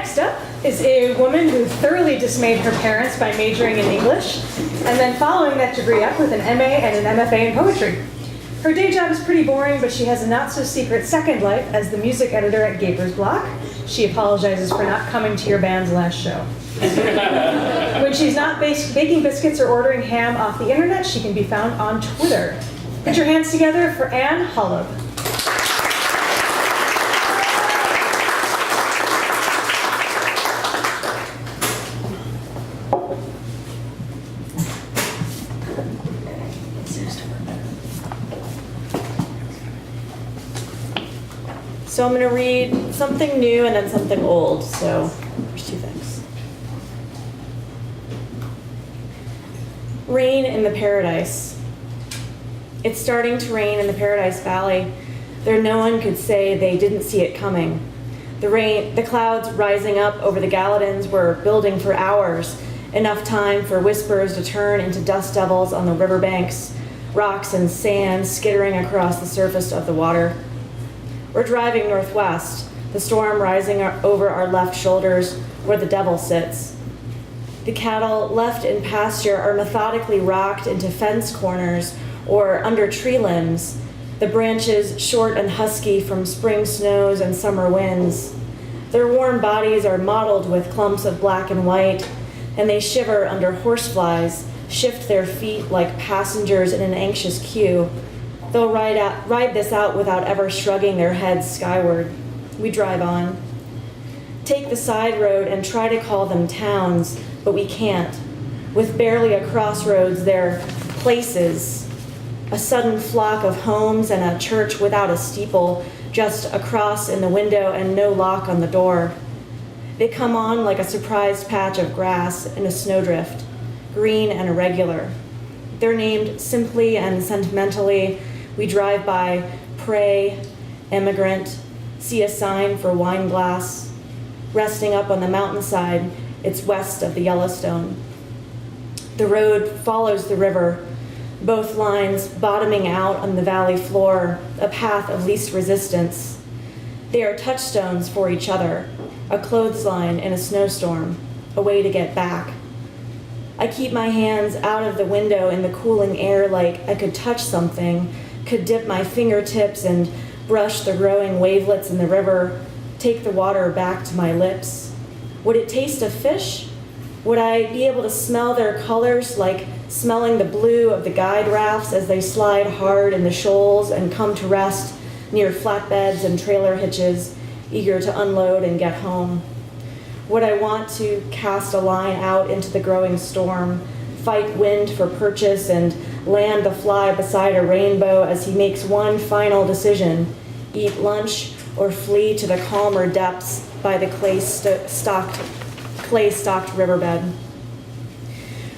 Next up is a woman who thoroughly dismayed her parents by majoring in English, and then following that degree up with an MA and an MFA in poetry. Her day job is pretty boring, but she has a not-so-secret second life as the music editor at Gaper's Block. She apologizes for not coming to your band's last show. When she's not baking biscuits or ordering ham off the internet, she can be found on Twitter. Put your hands together for Anne Holub. So I'm going to read something new and then something old, so there's two things. Rain in the Paradise. It's starting to rain in the Paradise Valley. There no one could say they didn't see it coming. The clouds rising up over the Gallaudins were building for hours, enough time for whispers to turn into dust devils on the riverbanks, rocks and sand skittering across the surface of the water. We're driving northwest, the storm rising over our left shoulders where the devil sits. The cattle left in pasture are methodically rocked into fence corners or under tree limbs, the branches short and husky from spring snows and summer winds. Their warm bodies are mottled with clumps of black and white, and they shiver under horseflies, shift their feet like passengers in an anxious queue. They'll ride this out without ever shrugging their heads skyward. We drive on. Take the side road and try to call them towns, but we can't. With barely a crossroads, they're places. A sudden flock of homes and a church without a steeple, just a cross in the window and no lock on the door. They come on like a surprised patch of grass in a snowdrift, green and irregular. They're named simply and sentimentally. We drive by, pray, immigrant, see a sign for wine glass. Resting up on the mountainside, it's west of the Yellowstone. The road follows the river, both lines bottoming out on the valley floor, a path of least resistance. They are touchstones for each other, a clothesline in a snowstorm, a way to get back. I keep my hands out of the window in the cooling air like I could touch something, could dip my fingertips and brush the growing wavelets in the river, take the water back to my lips. Would it taste of fish? Would I be able to smell their colors like smelling the blue of the guide rafts as they slide hard in the shoals and come to rest near flatbeds and trailer hitches, eager to unload and get home? Would I want to cast a line out into the growing storm, fight wind for purchase, and land the fly beside a rainbow as he makes one final decision, eat lunch or flee to the calmer depths by the clay-stocked riverbed?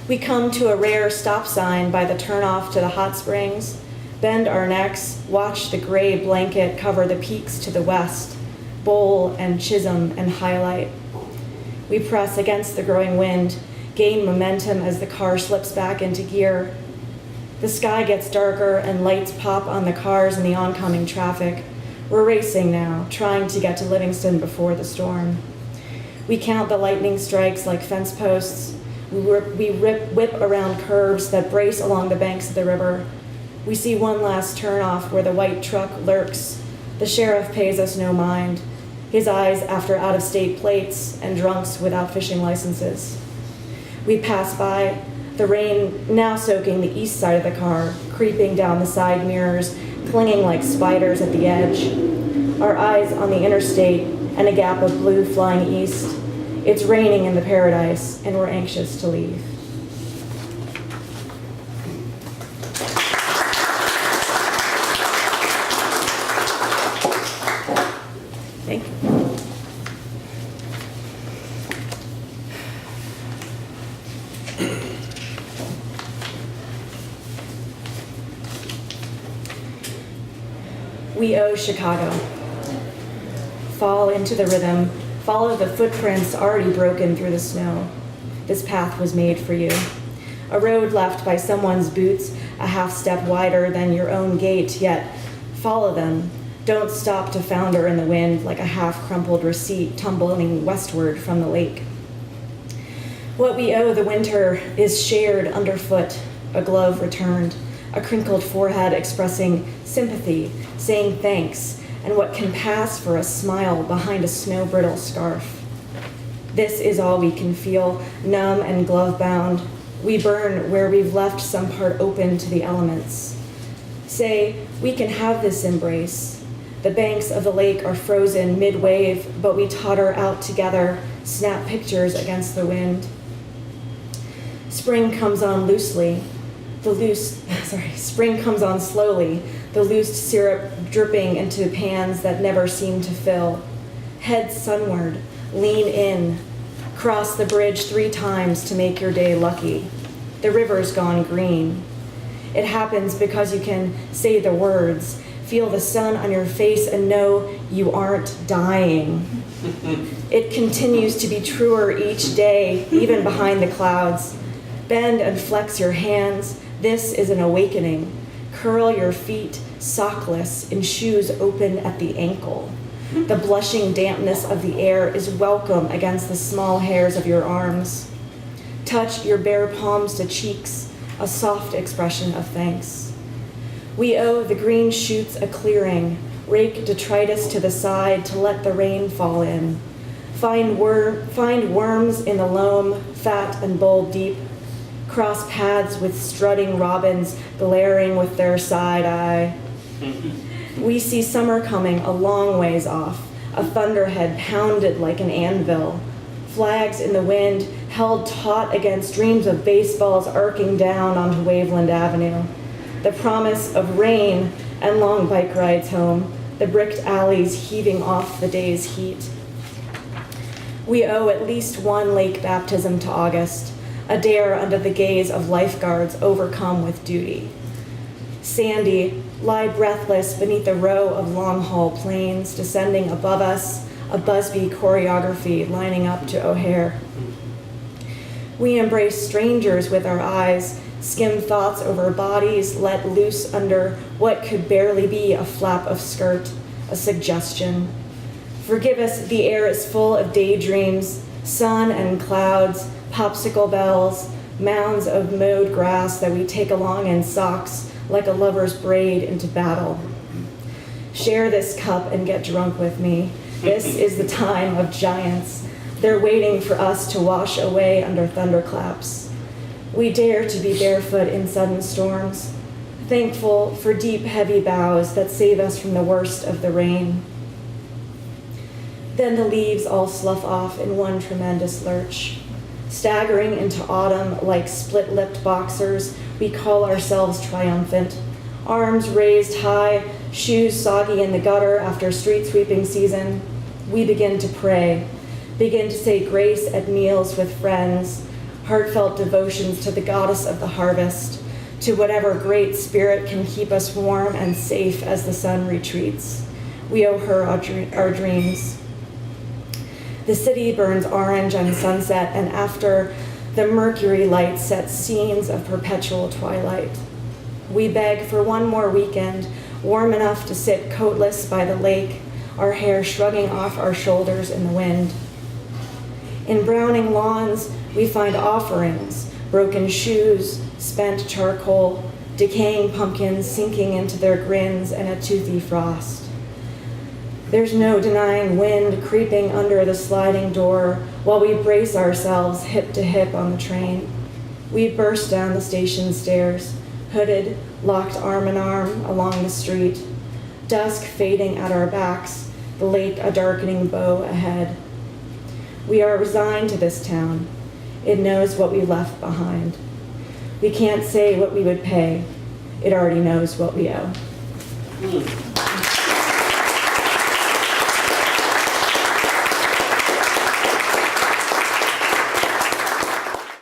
We come to a rare stop sign by the turnoff to the hot springs, bend our necks, watch the gray blanket cover the peaks to the west, Bowl and Chisholm and Highlight. We press against the growing wind, gain momentum as the car slips back into gear. The sky gets darker and lights pop on the cars and the oncoming traffic. We're racing now, trying to get to Livingston before the storm. We count the lightning strikes like fence posts. We whip around curves that brace along the banks of the river. We see one last turnoff where the white truck lurks. The sheriff pays us no mind, his eyes after out-of-state plates and drunks without fishing licenses. We pass by, the rain now soaking the east side of the car, creeping down the side mirrors, clinging like spiders at the edge. Our eyes on the interstate and a gap of blue flying east. It's raining in the Paradise, and we're anxious to leave. Thank you. We owe Chicago. Fall into the rhythm. Follow the footprints already broken through the snow. This path was made for you. A road left by someone's boots, a half step wider than your own gait, yet follow them. Don't stop to founder in the wind like a half-crumpled receipt tumbling westward from the lake. What we owe the winter is shared underfoot, a glove returned, a crinkled forehead expressing sympathy, saying thanks, and what can pass for a smile behind a snow-brittle scarf. This is all we can feel, numb and glove-bound. We burn where we've left some part open to the elements. Say, we can have this embrace. The banks of the lake are frozen mid-wave, but we totter out together, snap pictures against the wind. Spring comes on spring comes on slowly, the loosed syrup dripping into pans that never seem to fill. Head sunward, lean in, cross the bridge 3 times to make your day lucky. The river's gone green. It happens because you can say the words, feel the sun on your face, and know you aren't dying. It continues to be truer each day, even behind the clouds. Bend and flex your hands. This is an awakening. Curl your feet, sockless, in shoes open at the ankle. The blushing dampness of the air is welcome against the small hairs of your arms. Touch your bare palms to cheeks, a soft expression of thanks. We owe the green shoots a clearing, rake detritus to the side to let the rain fall in. Find worms in the loam, fat and bowl deep. Cross paths with strutting robins glaring with their side eye. We see summer coming a long ways off, a thunderhead pounded like an anvil. Flags in the wind held taut against streams of baseballs arcing down onto Waveland Avenue. The promise of rain and long bike rides home, the bricked alleys heaving off the day's heat. We owe at least one lake baptism to August, a dare under the gaze of lifeguards overcome with duty. Sandy, lie breathless beneath a row of long-haul planes descending above us, a Busby choreography lining up to O'Hare. We embrace strangers with our eyes, skim thoughts over bodies let loose under what could barely be a flap of skirt, a suggestion. Forgive us, the air is full of daydreams, sun and clouds, popsicle bells, mounds of mowed grass that we take along in socks like a lover's braid into battle. Share this cup and get drunk with me. This is the time of giants. They're waiting for us to wash away under thunderclaps. We dare to be barefoot in sudden storms, thankful for deep, heavy boughs that save us from the worst of the rain. Then the leaves all slough off in one tremendous lurch. Staggering into autumn like split-lipped boxers, we call ourselves triumphant. Arms raised high, shoes soggy in the gutter after street sweeping season. We begin to pray, begin to say grace at meals with friends, heartfelt devotions to the goddess of the harvest, to whatever great spirit can keep us warm and safe as the sun retreats. We owe her our dreams. The city burns orange on sunset, and after, the mercury light sets scenes of perpetual twilight. We beg for one more weekend, warm enough to sit coatless by the lake, our hair shrugging off our shoulders in the wind. In browning lawns, we find offerings, broken shoes, spent charcoal, decaying pumpkins sinking into their grins and a toothy frost. There's no denying wind creeping under the sliding door while we brace ourselves hip to hip on the train. We burst down the station stairs, hooded, locked arm in arm along the street, dusk fading at our backs, the lake a darkening bow ahead. We are resigned to this town. It knows what we left behind. We can't say what we would pay. It already knows what we owe.